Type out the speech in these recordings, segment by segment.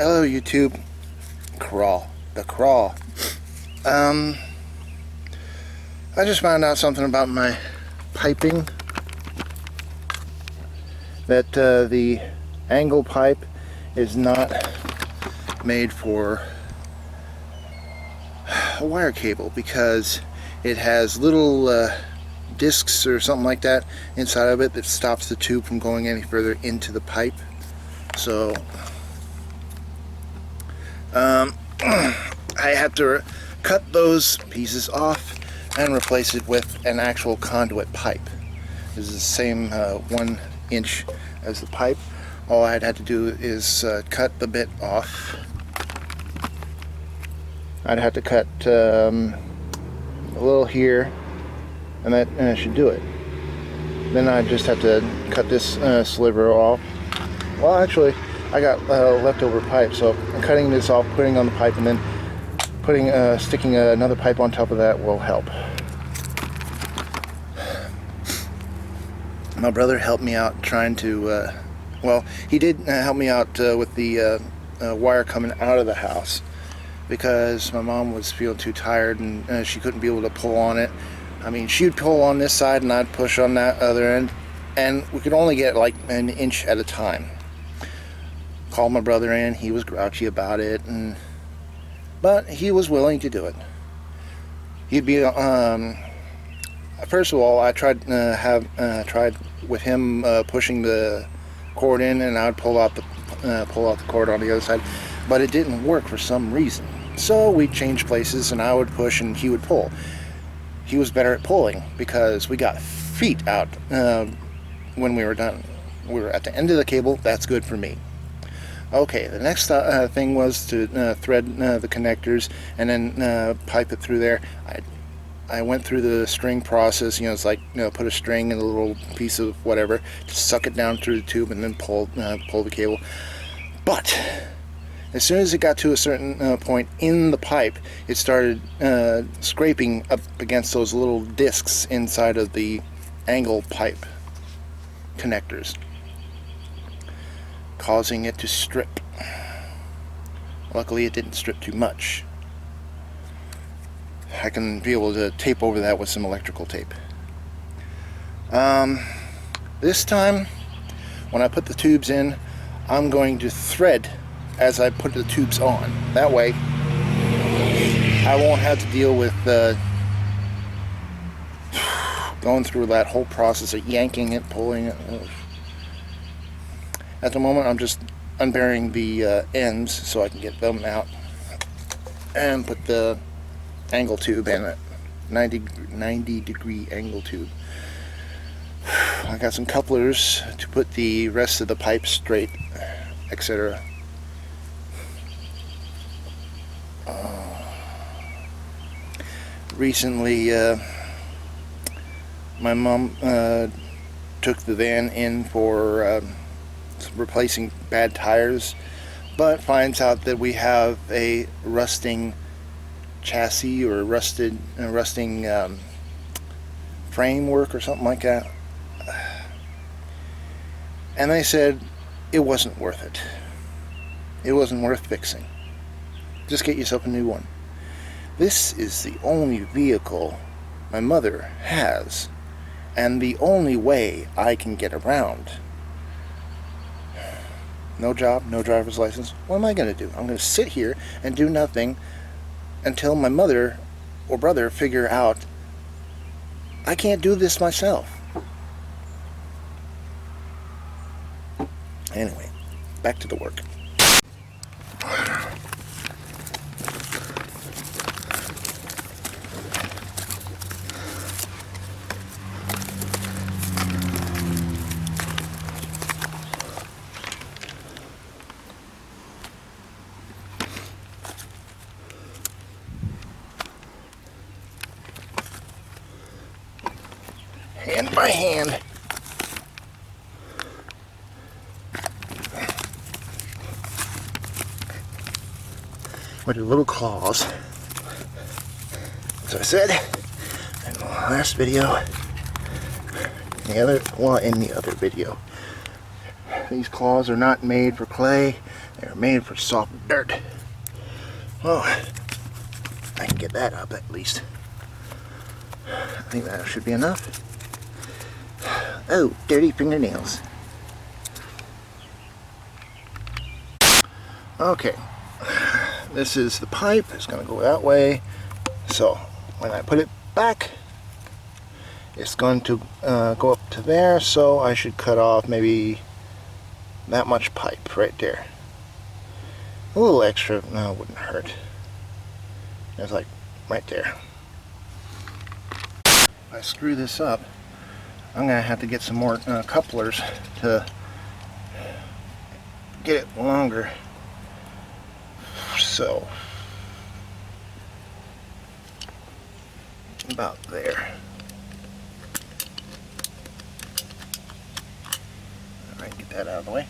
Hello YouTube. The crawl. I just found out something about my piping. That the angle pipe is not made for a wire cable because it has little discs or something like that inside of it that stops the tube from going any further into the pipe. So I have to cut those pieces off and replace it with an actual conduit pipe. This is the same 1 inch as the pipe. All I'd had to do is cut the bit off. I'd have to cut a little here, and that should do it. Then I just have to cut this sliver off. Well, actually, I got leftover pipe, so I'm cutting this off, putting on the pipe, and then sticking another pipe on top of that will help. My brother helped me out trying to, well, he did help me out with the wire coming out of the house because my mom was feeling too tired and she couldn't be able to pull on it. I mean, she'd pull on this side and I'd push on that other end, and we could only get like an inch at a time. Called my brother in, he was grouchy about it, but he was willing to do it. He'd be, first of all, I tried tried with him pushing the cord in, and I'd pull out the cord on the other side, but it didn't work for some reason. So we changed places, and I would push and he would pull. He was better at pulling because we got feet out when we were done. We were at the end of the cable. That's good for me. Okay, the next thing was to thread the connectors and then pipe it through there. I went through the string process. It's like, put a string in a little piece of whatever, just suck it down through the tube and then pull the cable. But as soon as it got to a certain point in the pipe, it started scraping up against those little discs inside of the angle pipe connectors, causing it to strip. Luckily it didn't strip too much. I can be able to tape over that with some electrical tape. This time when I put the tubes in, I'm going to thread as I put the tubes on. That way I won't have to deal with going through that whole process of yanking it, pulling it. At the moment, I'm just unburying the ends so I can get them out and put the angle tube in it, 90 degree angle tube. I got some couplers to put the rest of the pipe straight, etc. Recently, my mom took the van in for replacing bad tires, but finds out that we have a rusting chassis or rusting framework or something like that, and they said it wasn't worth it. It wasn't worth fixing. Just get yourself a new one. This is the only vehicle my mother has, and the only way I can get around. No job, no driver's license. What am I going to do? I'm going to sit here and do nothing until my mother or brother figure out I can't do this myself. Anyway, back to the work. Hand by hand. With your little claws. As I said in the last video, in the other video, these claws are not made for clay. They're made for soft dirt. Well, I can get that up at least. I think that should be enough. Oh, dirty fingernails. Okay, this is the pipe. It's going to go that way. So when I put it back, it's going to go up to there. So I should cut off maybe that much pipe right there. A little extra, no, it wouldn't hurt. It's like right there. If I screw this up, I'm going to have to get some more couplers to get it longer. So, about there. Alright, get that out of the way.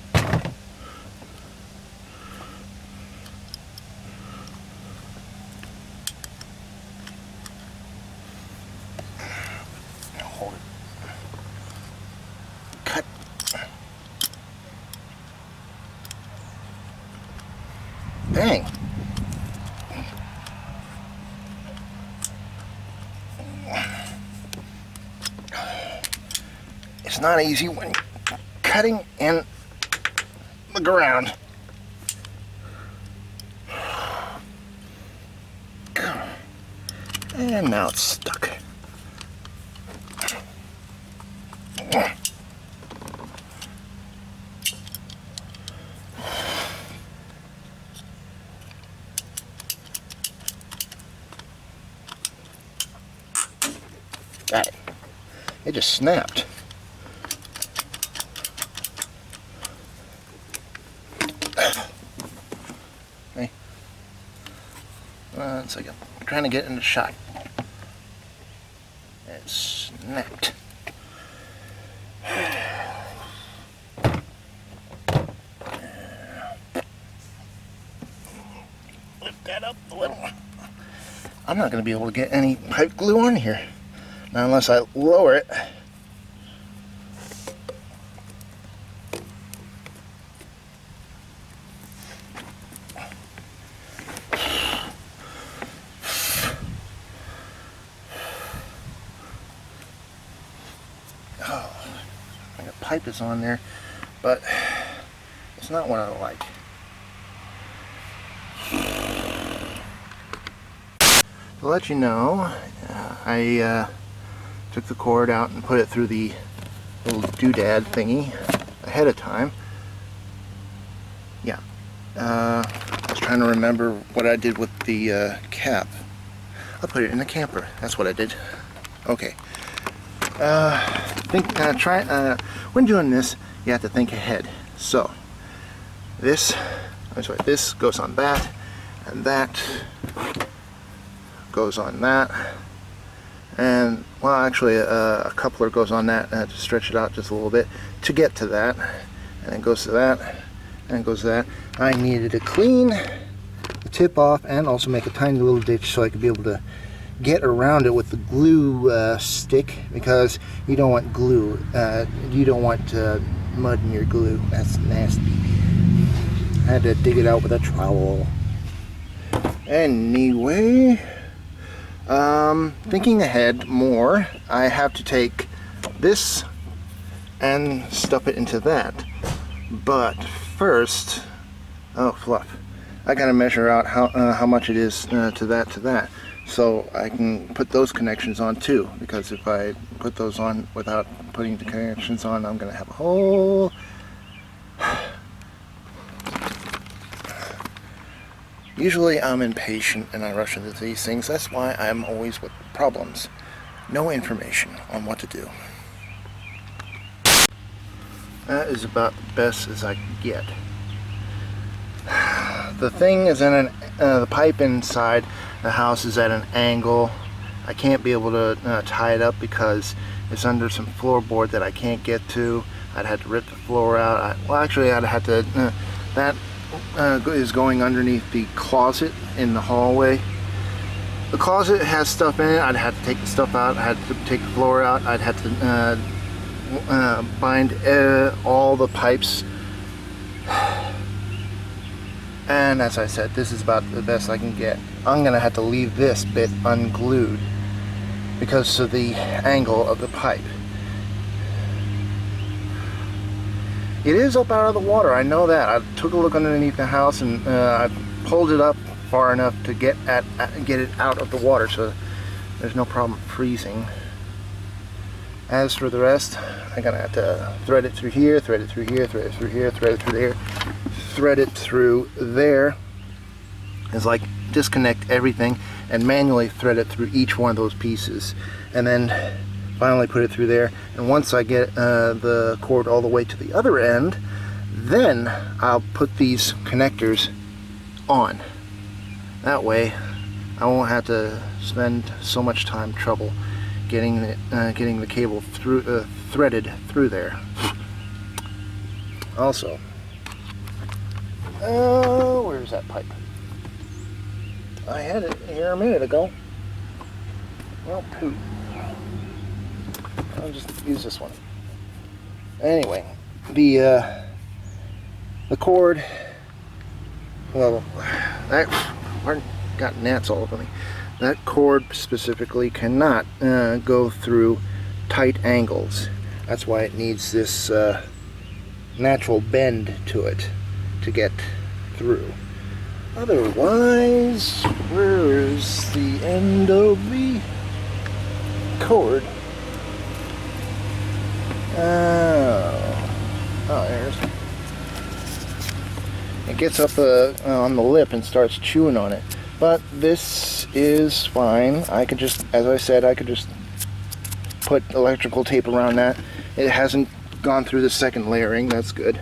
Hold it. Cut. Dang. It's not easy when cutting in the ground. And now it's stuck. Got it. It just snapped. Okay. 1 second. I'm trying to get in the shot. It snapped. Lift that up a little. I'm not going to be able to get any pipe glue on here. Now, unless I lower it. Oh, the pipe is on there, but it's not what I like. To let you know, I took the cord out and put it through the little doodad thingy ahead of time. Yeah. I was trying to remember what I did with the cap. I put it in the camper. That's what I did. Okay. When doing this, you have to think ahead. So, this goes on that, and that goes on that. And, well, actually, a coupler goes on that to stretch it out just a little bit to get to that. And it goes to that, and it goes to that. I needed to clean the tip off and also make a tiny little ditch so I could be able to get around it with the glue stick, because you don't want glue. You don't want mud in your glue. That's nasty. I had to dig it out with a trowel. Anyway, thinking ahead more, I have to take this and stuff it into that. But first, oh fluff, I gotta measure out how much it is to that, so I can put those connections on too. Because if I put those on without putting the connections on, I'm gonna have a whole. Usually I'm impatient and I rush into these things. That's why I'm always with problems. No information on what to do. That is about the best as I can get. The thing is in the pipe inside the house is at an angle. I can't be able to tie it up because it's under some floorboard that I can't get to. I'd have to rip the floor out. Actually I'd have to, that is going underneath the closet in the hallway. The closet has stuff in it. I'd have to take the stuff out. I'd have to take the floor out. I'd have to bind all the pipes. And as I said, this is about the best I can get. I'm gonna have to leave this bit unglued because of the angle of the pipe. It is up out of the water, I know that. I took a look underneath the house and I pulled it up far enough to get it out of the water, so there's no problem freezing. As for the rest, I'm gonna have to thread it through here, thread it through here, thread it through here, thread it through there, thread it through there. It's like disconnect everything and manually thread it through each one of those pieces, and then finally put it through there. And once I get the cord all the way to the other end, then I'll put these connectors on. That way I won't have to spend so much trouble getting the cable through threaded through there. Also, where's that pipe? I had it here a minute ago. Well, poop. I'll just use this one. Anyway, the cord. Well, that got gnats all over me. That cord specifically cannot go through tight angles. That's why it needs this natural bend to it to get through. Otherwise, where is the end of the cord? Oh, there's. It gets up on the lip and starts chewing on it. But this is fine. I could just, as I said, I could just put electrical tape around that. It hasn't gone through the second layering. That's good.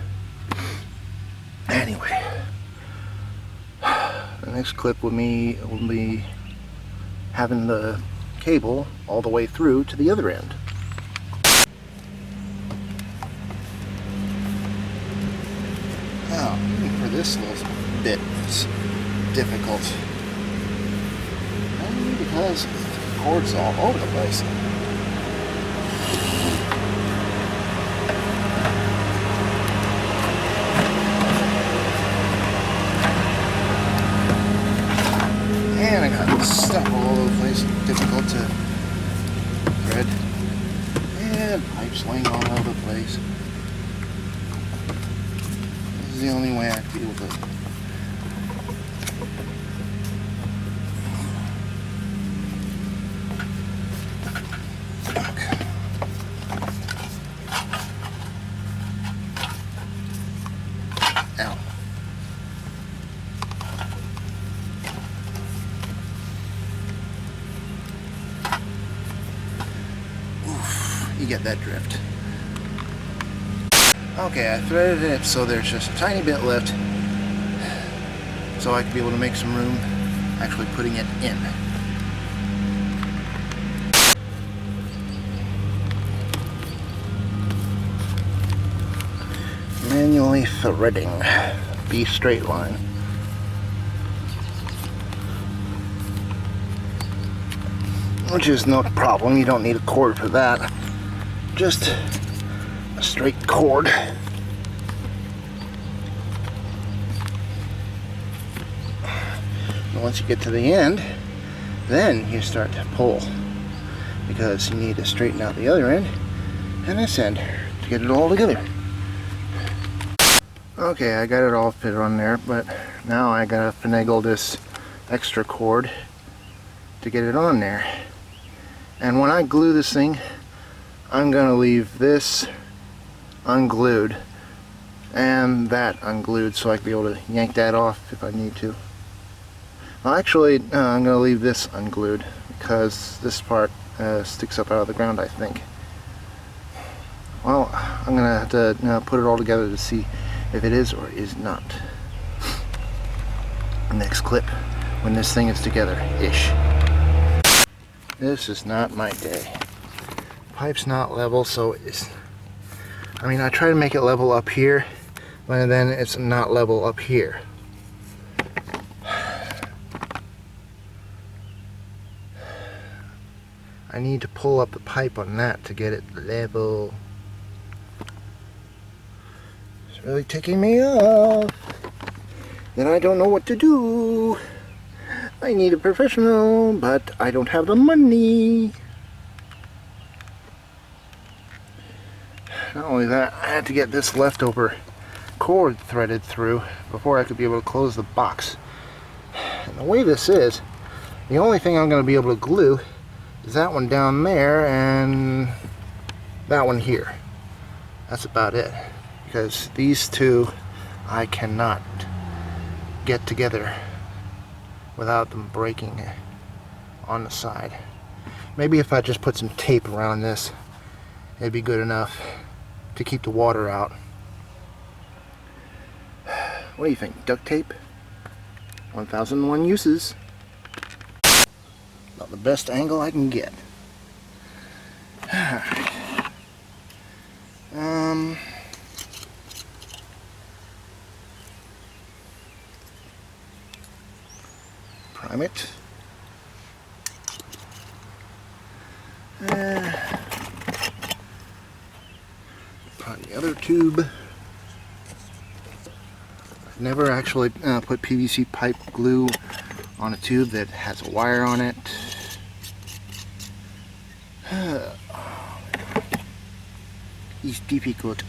Anyway, the next clip will be having the cable all the way through to the other end. Now, even for this little bit, it's difficult. Mainly because the cord's all over the place. And I got stuff all over the place, difficult to thread. And pipes laying all over the place. This is the only way I can deal with it. Ow. Oof, you get that drift. Okay, I threaded it so there's just a tiny bit left, so I can be able to make some room actually putting it in. Manually threading, be straight line. Which is no problem, you don't need a cord for that. Just a straight cord. And once you get to the end, then you start to pull, because you need to straighten out the other end and this end to get it all together. Okay, I got it all fit on there, but now I gotta finagle this extra cord to get it on there. And when I glue this thing, I'm gonna leave this unglued and that unglued so I can be able to yank that off if I need to. Well, actually, I'm gonna leave this unglued because this part sticks up out of the ground, I think. Well, I'm gonna have to put it all together to see if it is or is not. Next clip, when this thing is together-ish. This is not my day. Pipe's not level, so it's... I mean, I try to make it level up here, but then it's not level up here. I need to pull up the pipe on that to get it level. It's really ticking me off. then I don't know what to do. I need a professional, but I don't have the money. Not only that, I had to get this leftover cord threaded through before I could be able to close the box. And the way this is, the only thing I'm going to be able to glue is that one down there and that one here. That's about it. Because these two I cannot get together without them breaking on the side. Maybe if I just put some tape around this, it'd be good enough to keep the water out. What do you think? Duct tape? 1001 uses. About the best angle I can get. Alright. Prime it. Prime the other tube. I've never actually put PVC pipe glue on a tube that has a wire on it. It's difficult.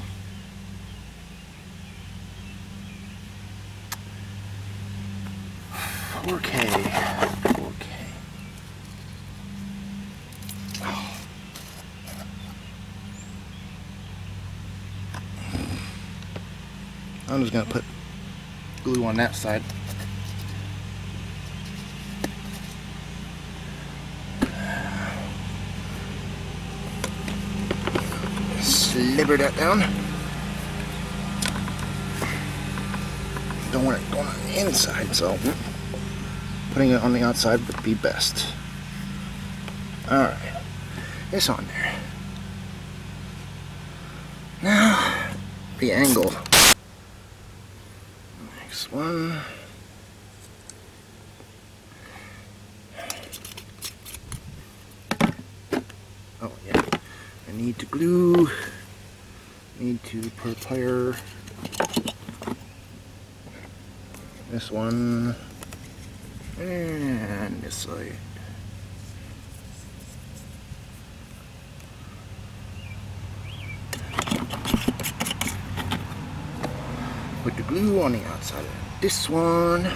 Okay. I'm just going to put glue on that side. Slipper that down. Don't want it going on the inside, so putting it on the outside would be best. Alright, it's on there. Now, the angle. Next one. Oh yeah, I need to glue. Need to prepare this one and this side. Put the glue on the outside of this one.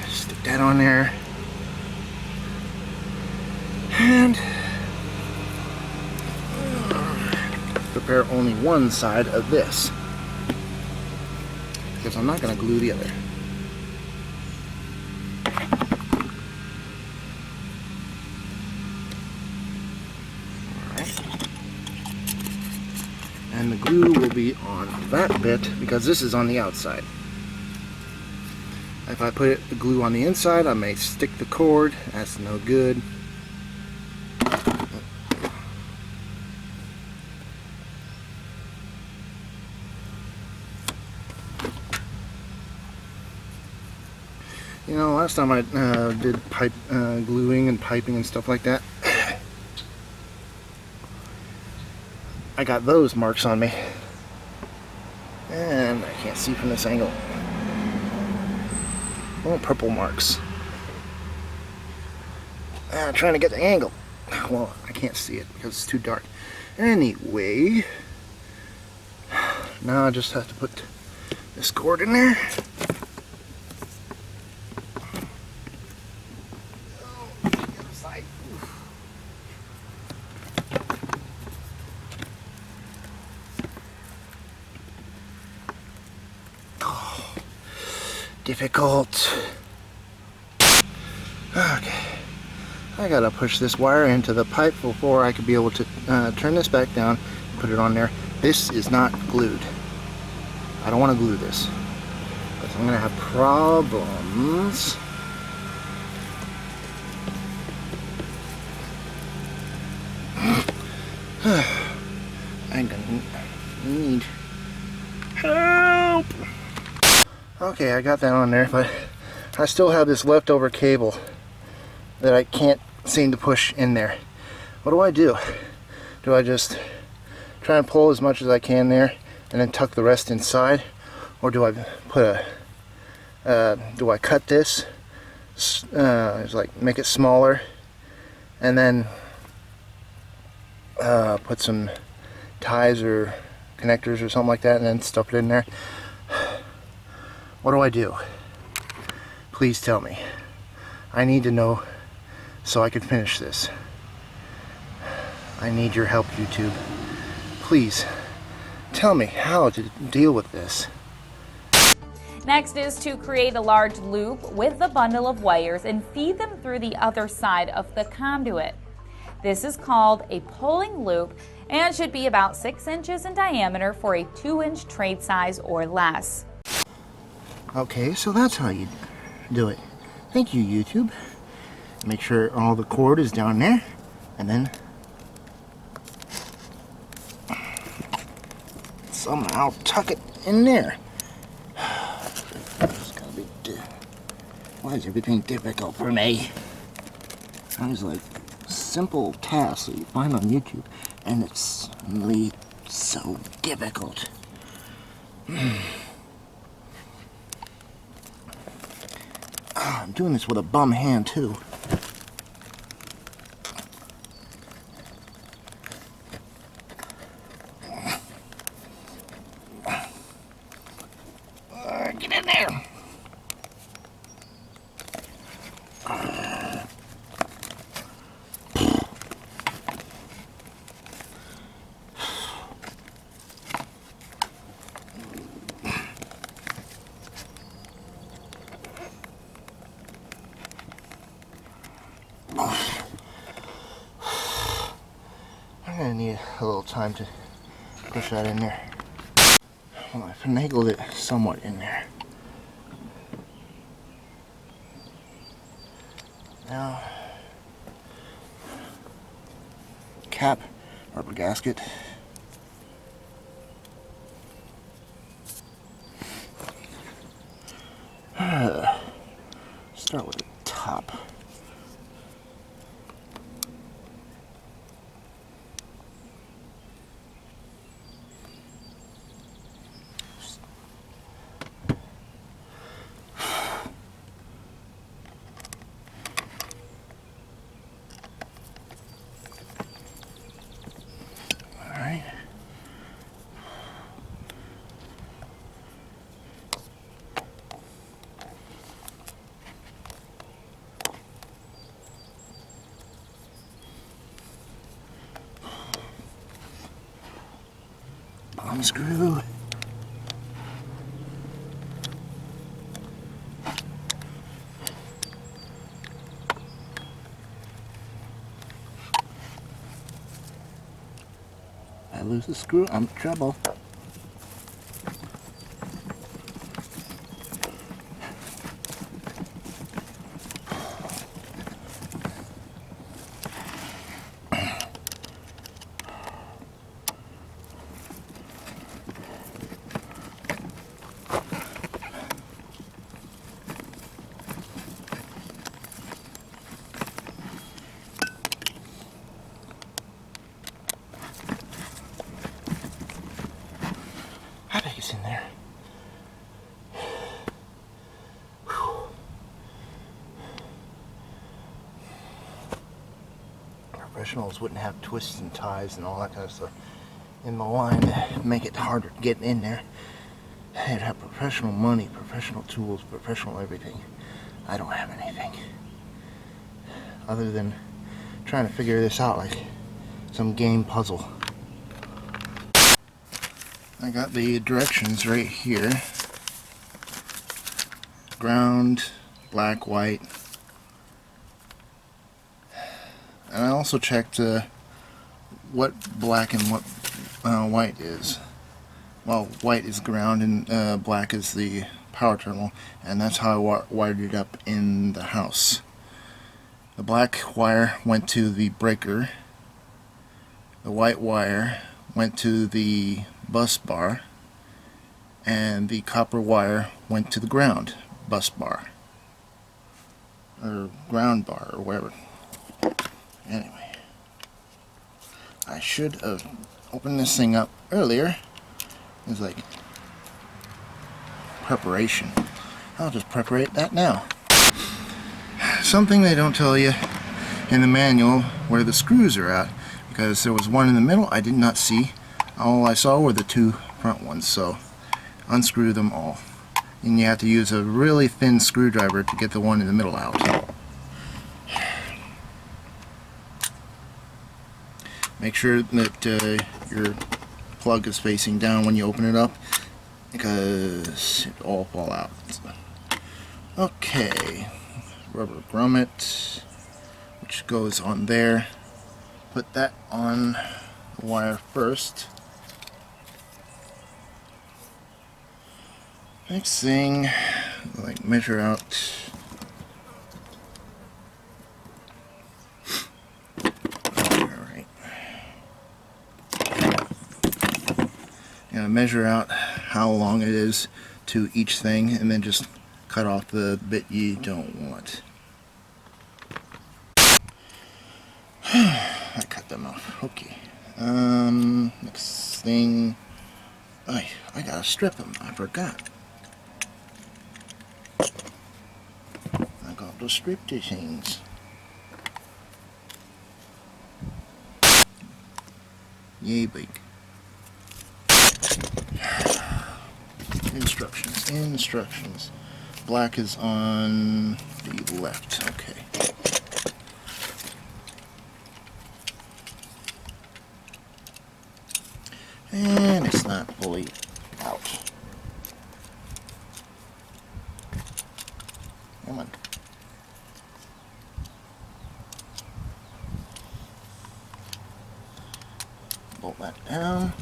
Stick that on there. And prepare only one side of this, because I'm not going to glue the other. Alright. And the glue will be on that bit because this is on the outside. If I put the glue on the inside, I may stick the cord. That's no good. You know, last time I did pipe gluing and piping and stuff like that, I got those marks on me. And I can't see from this angle. Oh, purple marks. Trying to get the angle. Well, I can't see it because it's too dark. Anyway, now I just have to put this cord in there. Difficult. Okay, I gotta push this wire into the pipe before I could be able to turn this back down and put it on there. This is not glued. I don't want to glue this, because I'm gonna have problems. I'm gonna need help. Okay, I got that on there, but I still have this leftover cable that I can't seem to push in there. What do I do? Do I just try and pull as much as I can there and then tuck the rest inside? Or do I put do I cut this, like make it smaller, and then put some ties or connectors or something like that and then stuff it in there? What do I do? Please tell me. I need to know so I can finish this. I need your help, YouTube. Please tell me how to deal with this. Next is to create a large loop with the bundle of wires and feed them through the other side of the conduit. This is called a pulling loop and should be about 6 inches in diameter for a 2-inch trade size or less. Okay, so that's how you do it. Thank you, YouTube. Make sure all the cord is down there, and then somehow tuck it in there. It's gonna be. Why is everything difficult for me? Sounds like simple tasks that you find on YouTube, and it's really so difficult. I'm doing this with a bum hand too. Get in there. I'm gonna need a little time to push that in there. Well, I finagled it somewhat in there. Now, cap, rubber gasket. Start with the top. Alright. Bomb screw. I lose the screw, I'm in trouble. I think it's in there. Whew. Professionals wouldn't have twists and ties and all that kind of stuff in the line to make it harder to get in there. They'd have professional money, professional tools, professional everything. I don't have anything. Other than trying to figure this out like some game puzzle. I got the directions right here. Ground, black, white. And I also checked what black and what white is. Well, white is ground and black is the power terminal, and that's how I wired it up in the house. The black wire went to the breaker. The white wire went to the bus bar, and the copper wire went to the ground bus bar or ground bar or whatever. Anyway, I should have opened this thing up earlier. It's like preparation. I'll just preparate that now. Something they don't tell you in the manual where the screws are at, because there was one in the middle I did not see. All I saw were the two front ones, so unscrew them all. And you have to use a really thin screwdriver to get the one in the middle out. Make sure that your plug is facing down when you open it up, because it all fall out. Okay, rubber grommet, which goes on there. Put that on the wire first. Next thing, like measure out. Alright. Measure out how long it is to each thing, and then just cut off the bit you don't want. I cut them off. Okay. Next thing. I gotta strip them. I forgot. I got to strip these things. Yay, big. Instructions. Black is on the left. Okay. And it's not fully out. Come on. Bolt that down.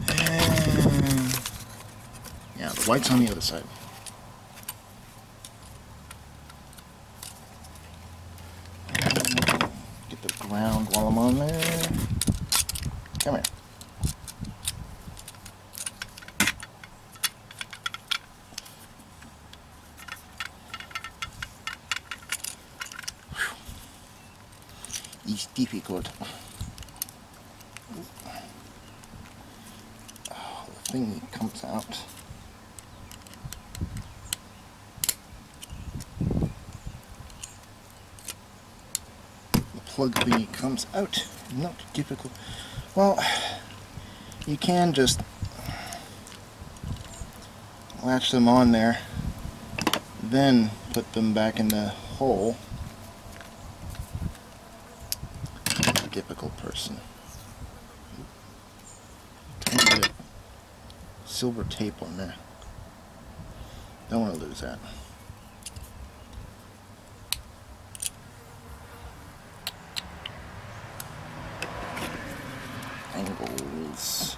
And yeah, the white's on the other side. Get the ground while I'm on there. Come here. It's difficult. Oh, the thing comes out. The plug thingy comes out. Not difficult. Well, you can just latch them on there, then put them back in the hole. Difficult person. Tiny bit silver tape on there. Don't want to lose that. Angles.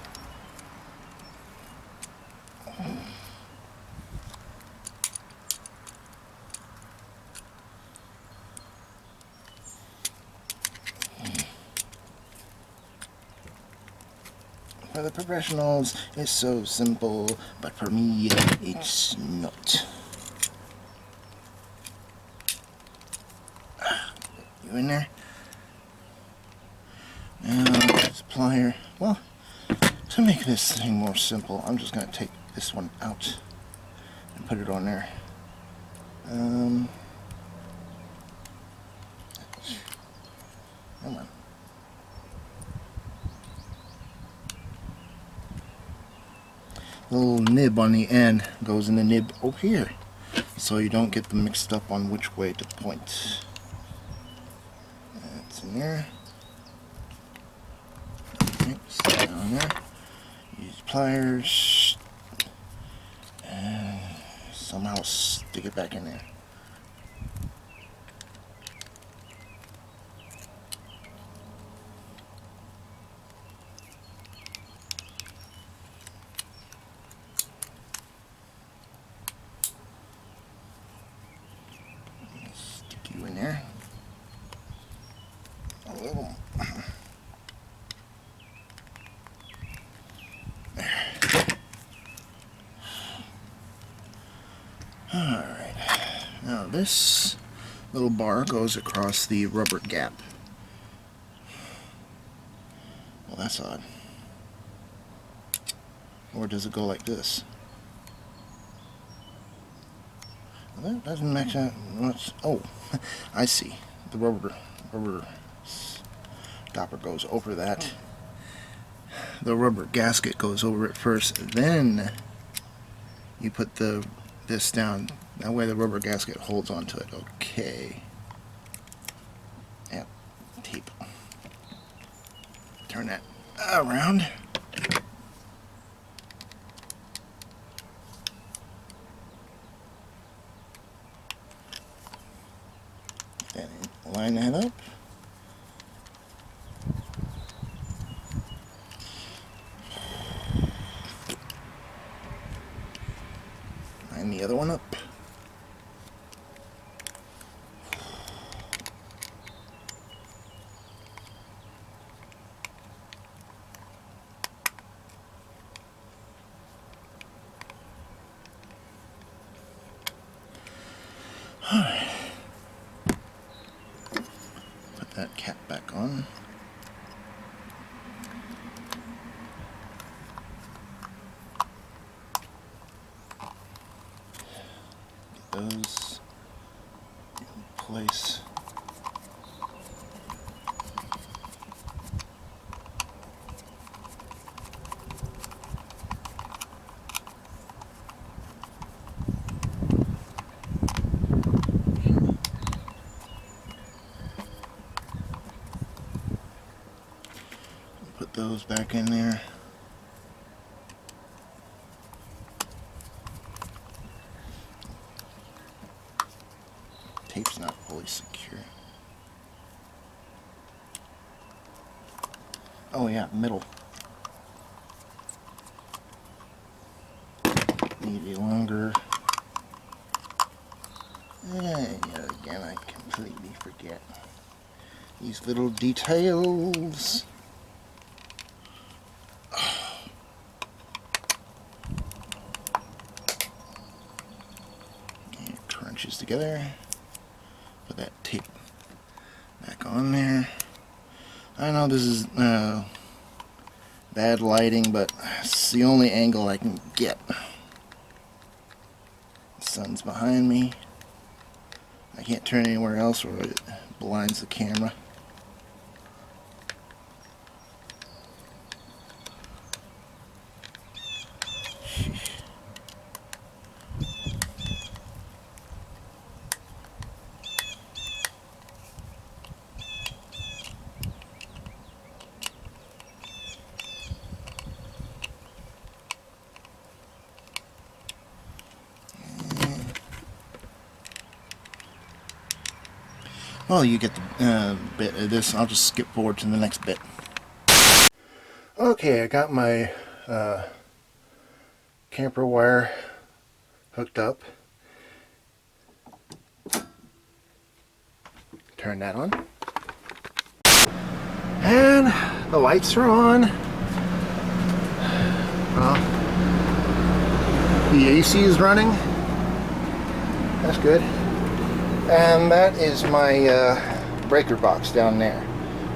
For the professionals, it's so simple, but for me, it's not. You in there? Now, this plier. Well, to make this thing more simple, I'm just going to take this one out and put it on there. Come on. The little nib on the end goes in the nib over here, so you don't get them mixed up on which way to point. That's in there. Okay, sit down there. Use pliers and somehow stick it back in there. In there a little. There. Alright, now this little bar goes across the rubber gap. Well, that's odd. Or does it go like this? Well, that doesn't make sense. Oh, I see. The rubber stopper goes over that. The rubber gasket goes over it first, then you put this down. That way the rubber gasket holds onto it. Okay. Yep. Tape. Turn that around. Then line that up. Line the other one up. Alright. Put that cap back on. Get those in place. Put those back in there. Tape's not fully secure. Oh yeah, middle. Need a longer. And again, I completely forget these little details. And crunches together. Put that tape back on there. I know this is bad lighting, but it's the only angle I can get. The sun's behind me. I can't turn anywhere else or it blinds the camera. Well, you get the bit of this. I'll just skip forward to the next bit. Okay, I got my camper wire hooked up. Turn that on. And the lights are on. Well, the AC is running. That's good. And that is my breaker box down there.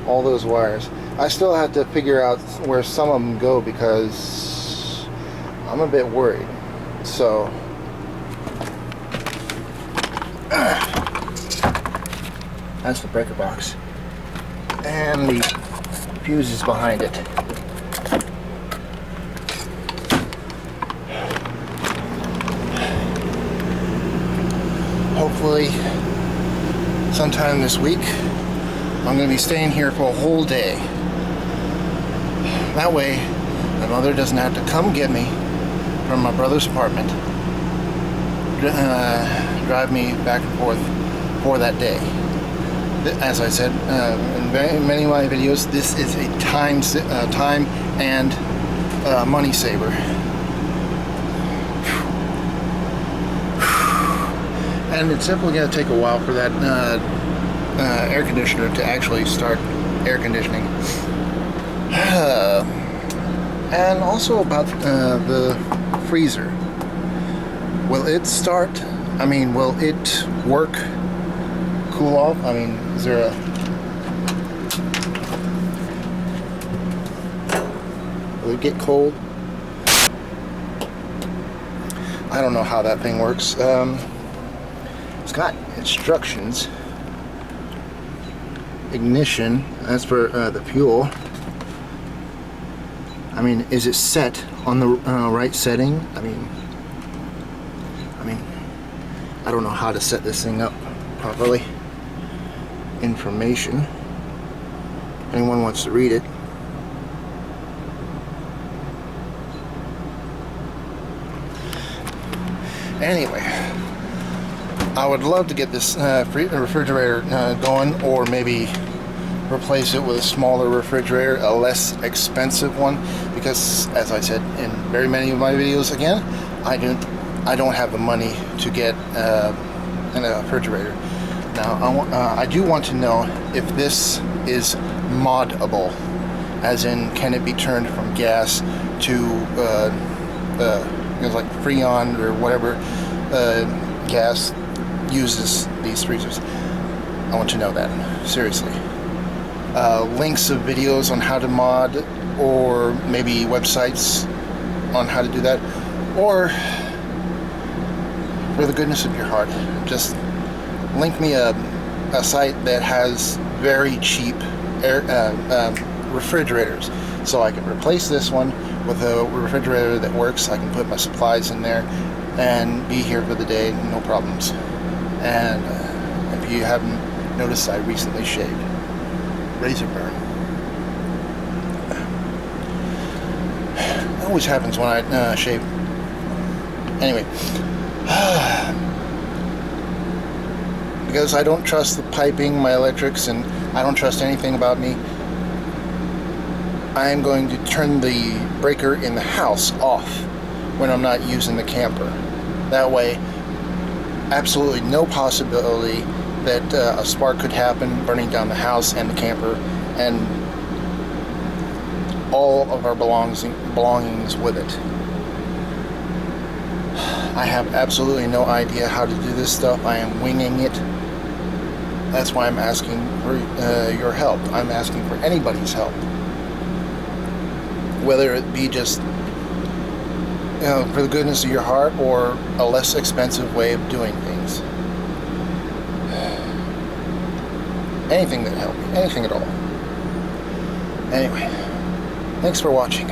All those wires. I still have to figure out where some of them go because I'm a bit worried. So that's the breaker box. And the fuse is behind it. Hopefully sometime this week I'm going to be staying here for a whole day. That way my mother doesn't have to come get me from my brother's apartment, drive me back and forth for that day. As I said in many of my videos, this is a time and money saver. And it's simply going to take a while for that air conditioner to actually start air conditioning. And also about the freezer. Will it start I mean, will it work? Cool off? I mean, is there a... Will it get cold? I don't know how that thing works. It's got instructions. Ignition, that's for the fuel. I mean, is it set on the right setting? I mean, I don't know how to set this thing up properly. Information. Anyone wants to read it. Anyway, I would love to get this refrigerator going, or maybe replace it with a smaller refrigerator, a less expensive one, because as I said in very many of my videos, again, I don't have the money to get a refrigerator. Now I do want to know if this is modable, as in, can it be turned from gas to like Freon or whatever gas uses these freezers. I want to know that, seriously. Links of videos on how to mod, or maybe websites on how to do that, or for the goodness of your heart, just link me a site that has very cheap refrigerators, so I can replace this one with a refrigerator that works. I can put my supplies in there and be here for the day, no problems. And if you haven't noticed, I recently shaved. Razor burn. It always happens when I shave. Anyway, because I don't trust the piping, my electrics, and I don't trust anything about me, I am going to turn the breaker in the house off when I'm not using the camper. That way, absolutely no possibility that a spark could happen, burning down the house and the camper and all of our belongings with it. I have absolutely no idea how to do this stuff. I am winging it. That's why I'm asking for your help. I'm asking for anybody's help. Whether it be just, for the goodness of your heart, or a less expensive way of doing things. Anything that helps me, anything at all. Anyway, thanks for watching.